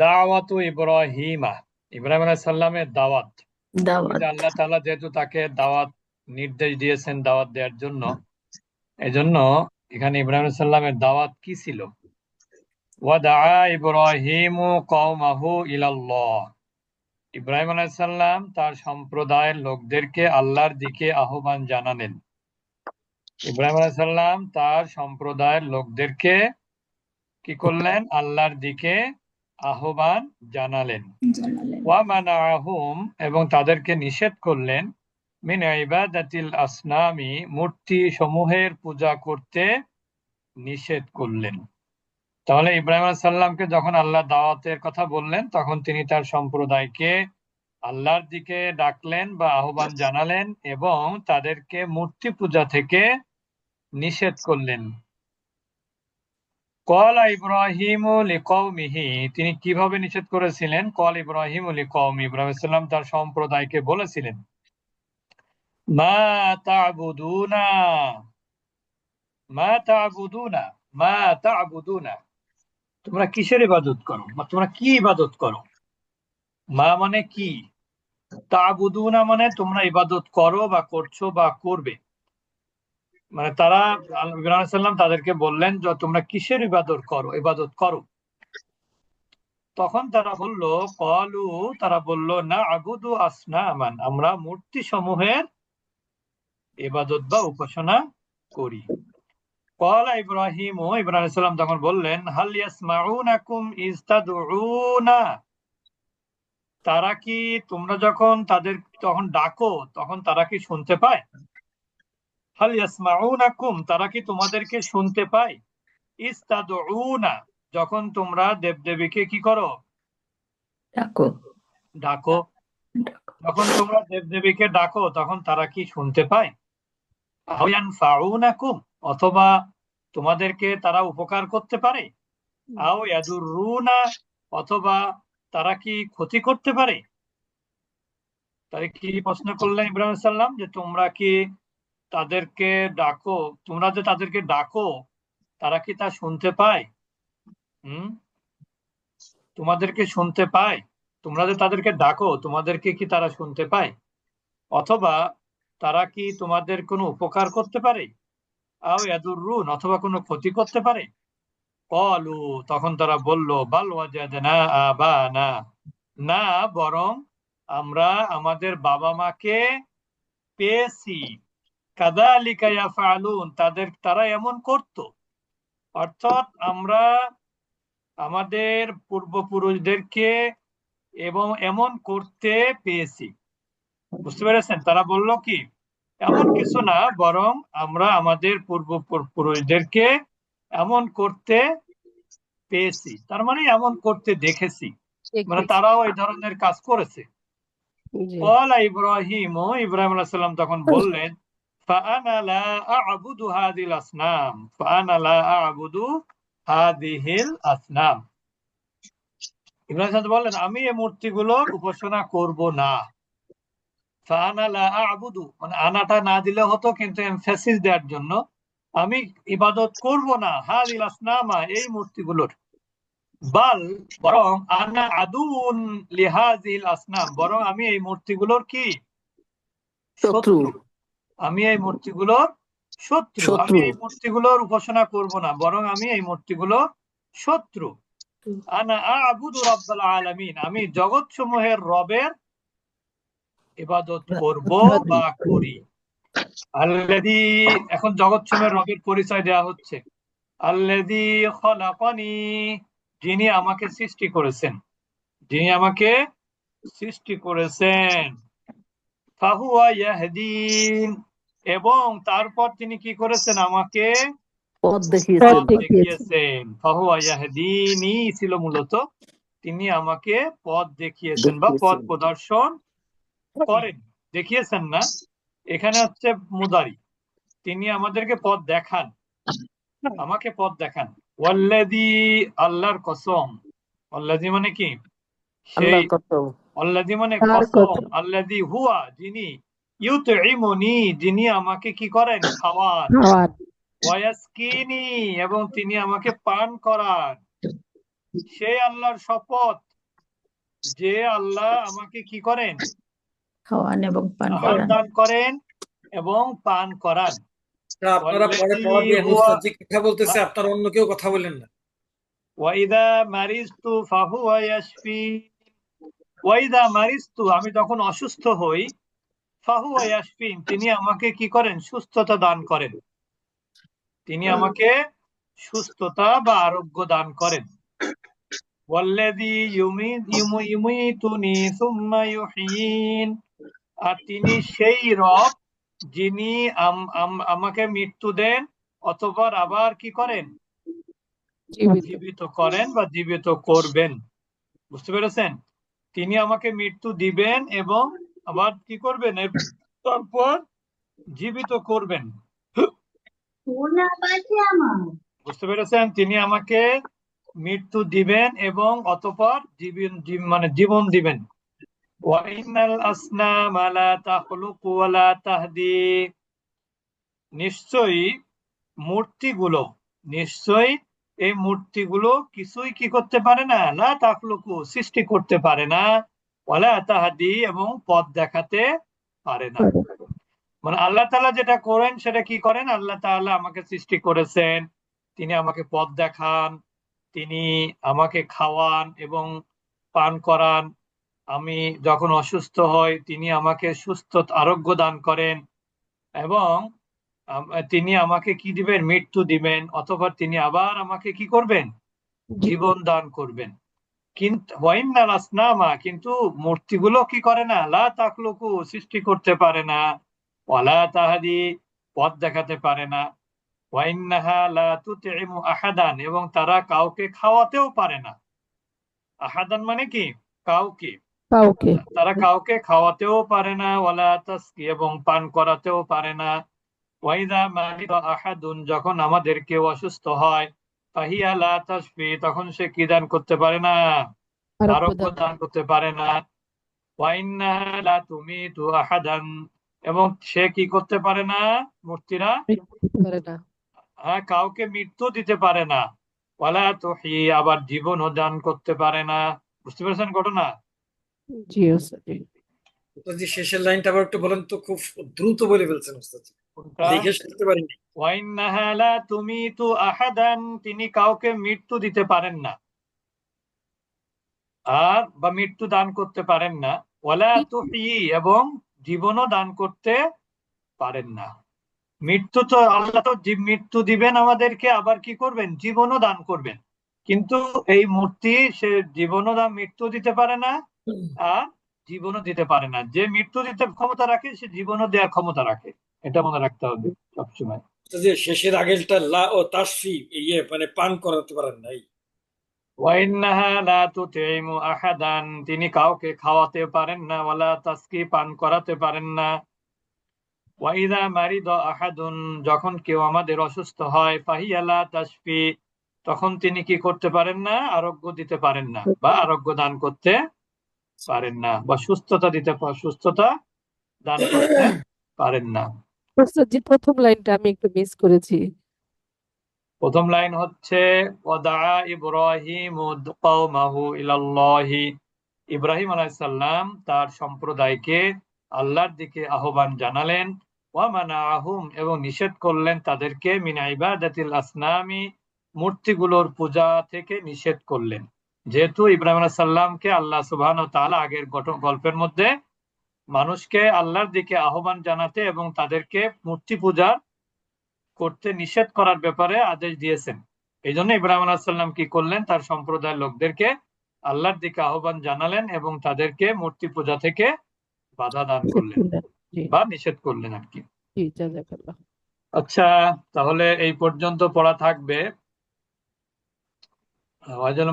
দাওয়াতু ইব্রাহিমা, ইব্রাহিম আলাইহিস সালামের দাওয়াত। দাওয়াত। আল্লাহ তাআলা যেহেতু তাকে দাওয়াত নির্দেশ দিয়েছেন দাওয়াত দেওয়ার জন্য, এজন্য এখানে ইব্রাহিম আলাইহিস সালামের দাওয়াত কি ছিল? ওয়াদাআ ইব্রাহিমু কওমাহু ইলাল্লাহ। ইব্রাহিম আলাইহিস সালাম তার সম্প্রদায়ের লোকদেরকে আল্লাহর দিকে আহ্বান জানালেন। ইব্রাহিম আলাইহিস সালাম তার সম্প্রদায়ের লোকদেরকে কি করলেন? আল্লাহর দিকে আহ্বান জানালেন। ওয়া মানাআহুম, এবং তাদেরকে নিষেধ করলেন, মিন ইবাদাতিল আসনামি, মূর্তি সমূহের পূজা করতে নিষেধ করলেন। তাহলে ইব্রাহিম আলাইহিস সালামকে যখন আল্লাহ দাওয়াতের কথা বললেন, তখন তিনি তার সম্প্রদায়কে আল্লাহর দিকে ডাকলেন বা আহ্বান জানালেন এবং তাদেরকে মূর্তি পূজা থেকে নিষেধ করলেন। ক্বালা ইব্রাহিমু লিকওমিহি, তিনি কিভাবে নিষেধ করেছিলেন? ক্বালা ইব্রাহিমু লিকওমি, ইব্রাহিম আলাইহিস সালাম তার সম্প্রদায়কে বলেছিলেন, মা তা'বুদুনা, মা তা'বুদুনা, মা তা'বুদুনা, তোমরা কিসের ইবাদত করো বা তোমরা কি ইবাদত করো? মা মানে কি, তা'বুদুনা মানে তোমরা ইবাদত করো বা করছো বা করবে। মানে তারা, ইব্রাহিম আলাইহিস সালাম তাদেরকে বললেন যে তোমরা কিসের ইবাদত করো। তখন তারা বলল, কলু, তারা বলল, না আবুদু আসনামান, আমরা মূর্তি সমূহের ইবাদত বা উপাসনা করি। ক্বালা ইব্রাহিম, ইব্রাহিম আলাইহিস সালাম তখন বললেন, হাল ইয়াসমাউনাকুম ইজ তাদউনা, তারা কি, তোমরা যখন তাদের তখন ডাকো, তখন তারা কি শুনতে পায়? হাল ইয়াসমাউনাকুম, তারা কি তোমাদেরকে শুনতে পায়? ইজ তাদউনা, যখন তোমরা দেবদেবীকে কি করো? ডাকো। ডাকো। যখন তোমরা দেবদেবীকে ডাকো, তখন তারা কি শুনতে পায়? আও ইয়ানফাউনাকুম, অথবা তোমাদেরকে তারা উপকার করতে পারে? আও ইয়াদুররুনা, অথবা তারা কি ক্ষতি করতে পারে? তাহলে কি প্রশ্ন করলেন ইব্রাহিম আলাইহিস সালাম, যে তোমরা কি তাদেরকে ডাকো, তোমরা যে তাদেরকে ডাকো, তারা কি তা শুনতে পায়? হুম, তোমাদেরকে শুনতে পায়? তোমরা যে তাদেরকে ডাকো, তোমাদেরকে কি তারা শুনতে পায়? অথবা তারা কি তোমাদের কোনো উপকার করতে পারে? আও ইয়াদুররুন, অথবা কোনো ক্ষতি করতে পারে? কলু, তখন তারা বলল, বাল ওয়াজাদনা আবানা, না, বরং আমরা আমাদের বাবা মাকে পেয়েছি। কাযালিকা ইয়াফআলুন, তারা এমন করত। অর্থাৎ আমরা আমাদের পূর্বপুরুষদেরকে এবং এমন করতে পেয়েছি। বুঝতে পেরেছেন? তারা বলল কি, এমন কিছু না, বরং আমরা আমাদের পূর্বপুরুষদেরকে এমন করতে পেয়েছি, তার মানে এমন করতে দেখেছি, মানে দেখেছি। তারাও এই ধরনের কাজ করেছে। জি। ক্বালা ইব্রাহিম, ইব্রাহিম আলাইহিস সালাম তখন বললেন, ফাআনা লা আ'বুদু হাযিল আসনাম, ফাআনা লা আ'বুদু হাযিহিল আসনাম। ইব্রাহিম সাহেব বললেন, আমি এই মূর্তিগুলোর উপাসনা করব না। ফাআনা লা আ'বুদু, মানে আনাটা না দিলে হতো, কিন্তু এমফাসিস দেওয়ার জন্য, আমি ইবাদত করব না হাযিল আসনামা, এই মূর্তিগুলোর। বাল, বরং আনা আদুন লিহাযিল আসনাম, বরং আমি এই মূর্তিগুলোর কি? শত্রু। শত্রু। আমি এই মূর্তিগুলোর শত্রু, আমি শত্রু। এই মূর্তিগুলোর উপাসনা করব না, বরং আমি এই মূর্তিগুলোর শত্রু। আনা আ'বুদু রাব্বাল আলামিন, আমি জগৎ সমূহের রবের ইবাদত করব বা করি। আল্লাযী, এখন জগৎ সমূহের রবের পরিচয় দেওয়া হচ্ছে। আল্লাযী খলাকানি, যিনি আমাকে সৃষ্টি করেছেন, যিনি আমাকে সৃষ্টি করেছেন। ফাহুয়া ইয়াহদিন, এবং তারপর তিনি কি করেছেন? আমাকে পথ পথ দেখিয়েছেন। দেখিয়েছেন। ফাহুয়া ইয়াহদিনী ছিল মূলত, তিনি আমাকে পথ দেখিয়েছেন বা পথ দেখিয়েছেন। প্রদর্শন করেন। দেখিয়েছেন না, এখানে হচ্ছে মুদারি, তিনি আমাদেরকে পথ দেখান, আমাকে পথ দেখান। ওয়াল্লাযী, আল্লাহর কসম। ওয়াল্লাযী মানে কি? সেই। আল্লাহর কসম। আল্লাযী মানে তার কসম। কসম। আল্লাযী হুয়া, যিনি, ইউতঈমুনি, যিনি আমাকে কি করেন? খাওয়ান। খাওয়ার। ওয়ায়াসকিনি, এবং তিনি আমাকে পান করান। সেই আল্লাহর শপথ, যে আল্লাহ আমাকে কি করেন, খাওয়ান এবং পান আহার করান। দান করেন এবং পান করান। তা আপনারা পরে ওয়াল্লাযী পড়াবেন, হুয়া উস্তাদ যে কথা বলতেছে আপনারা অন্য কেউ কথা বলেন না। ওয়াইদা মারিজতু ফাহুয়া ইয়াশফিন। ওয়াইদা মারিজতু, আমি যখন অসুস্থ হই, ফাহুয়া ইয়াশফিন, তিনি আমাকে কি করেন, সুস্থতা দান করেন। তিনি আমাকে সুস্থতা বা আরোগ্য দান করেন। ওয়াল্লাযী ইউমিতুনি সুম্মা ইউহয়িন, আর তিনি সেই রব যিনি আমাকে মৃত্যু দেন অতঃপর আবার কি করেন, জীবিত। জীবিত করেন বা জীবিত করবেন। বুঝতে পেরেছেন? তিনি আমাকে মৃত্যু দিবেন এবং আবার কি করবেন, তারপর জীবিত করবেন। বুঝতে পেরেছেন? তিনি আমাকে মৃত্যু দিবেন এবং অতঃপর মানে জীবন দিবেন। ওয়াইনাল আসনামা লা তাখলুকু ওয়া লা তাহদি, নিশ্চয়ই মূর্তিগুলো, নিশ্চয়ই এই মূর্তিগুলো কিছুই কি করতে পারে না, লা তাখলুকু, সৃষ্টি করতে পারে না, ওয়ালা তাহদি, এবং পথ দেখাতে পারে না। মানে আল্লাহ তাআলা যেটা করেন সেটা কি করেন, আল্লাহ তাআলা আমাকে সৃষ্টি করেছেন, তিনি আমাকে পথ দেখান, তিনি আমাকে খাওয়ান এবং পান করান। আমি যখন অসুস্থ হই তিনি আমাকে সুস্থ আরোগ্য দান করেন এবং তিনি আমাকে কি দিবেন, মৃত্যু দিবেন, অথবা তিনি আবার আমাকে কি করবেন, জীবন দান করবেন। কিন্তু ওয়াইন্নাল আসনামা, কিন্তু মূর্তিগুলো কি করে না, লা তাখলুকু, সৃষ্টি করতে পারে না, ওয়ালা তাহাদি, পথ দেখাতে পারে না, ওয়াইন্নাহা লা তুতিমু আহাদান, এবং তারা কাউকে খাওয়াতেও পারে না। আহাদান মানে কি, কাউকে, কাউকে। তারা কাউকে খাওয়াতেও পারে না, ওয়ালা তাসকি, এবং পান করাতেও পারে না। ওয়াইদা মারিদা আহাদুন, যখন আমাদের কেউ অসুস্থ হয়, ফাহিয়া লা তাশফি, তখন সে কি দান করতে পারে না, আরোগ্য আরোগ্য দান দান করতে পারে না। ওয়াইন্নাহা লা তুমিতু আহাদান, এবং সে কি করতে পারে না, মূর্তিরা করতে পারে না। কাউকে মৃত্যু দিতে পারে না। ওয়ালা তুহি, আবার জীবনও দান করতে পারে না। বুঝতে পেরেছেন ঘটনা? জি ওস্তাদ জি। উস্তাদ জি শেষের লাইনটা আবার একটু বলেন তো, খুব দ্রুত বলে ফেলছেন উস্তাদ জি, কোনটা? লিখে শিখতে পারিনি। ওয়াইন্নাহা লা তুমিতু আহাদান, তিনি কাউকে মৃত্যু দিতে পারেন না আর বা মৃত্যু দান করতে পারেন না। ওয়ালা তুহি, এবং জীবনও দান করতে পারেন না। মৃত্যু তো আল্লাহ তো মৃত্যু দিবেন আমাদেরকে, আবার কি করবেন, জীবনও দান করবেন। কিন্তু এই মূর্তি সে জীবনও দান, মৃত্যু দিতে পারে না আর জীবনও দিতে পারে না। যে মৃত্যু দিতে ক্ষমতা রাখে সে জীবনও দেওয়ার ক্ষমতা রাখে, এটা মনে রাখতে হবে সবসময়। উস্তাদ জি শেষের আগেরটা লা ও তাসফি, মানে পান করাতে পারেন নাই। ওয়াইন্নাহা লা তুতিমু আহাদান, তিনি কাউকে খাওয়াতে পারেন না, ওয়ালা তাসকি, পান করাতে পারেন না। ওয়াইদা মারিদা আহাদুন, যখন কেউ আমাদের অসুস্থ হয়, ফাহিয়া লা তাশফি, তখন তিনি কি করতে পারেন না, আরোগ্য দিতে পারেন না বা আরোগ্য দান করতে পারেন না, বা সুস্থতা দান করতে পারেন না। ওস্তাদ জি প্রথম লাইনটা আমি একটু মিস করেছি। প্রথম লাইন হচ্ছে ওয়াদা ইব্রাহিম কওমাহু ইলাল্লাহি, ইব্রাহিম আলাইহিস সালাম তার সম্প্রদায়কে আল্লাহর দিকে আহ্বান জানালেন, ওয়া মানাআহুম, এবং নিষেধ করলেন তাদেরকে, মিন ইবাদাতিল আসনামি, মূর্তিগুলোর পূজা থেকে নিষেধ করলেন। যেহেতু ইব্রাহিম আলাইহিস সালামকে আল্লাহ সুবহানাহু ওয়া তাআলা আগের গল্পের মধ্যে মানুষকে আল্লাহর দিকে আহ্বান জানাতে এবং তাদেরকে মূর্তি পূজা করতে নিষেধ করার ব্যাপারে আদেশ দিয়েছেন। এই জন্য ইব্রাহিম আলাইহিস সালাম কি করলেন, তার সম্প্রদায়ের লোকদেরকে আল্লাহর দিকে আহ্বান জানালেন এবং তাদেরকে মূর্তি পূজা থেকে বাধা দান করলেন জি বা নিষেধ করলেন আর কি। জি জাযাকাল্লাহ। আচ্ছা, তাহলে এই পর্যন্ত পড়া থাকবে।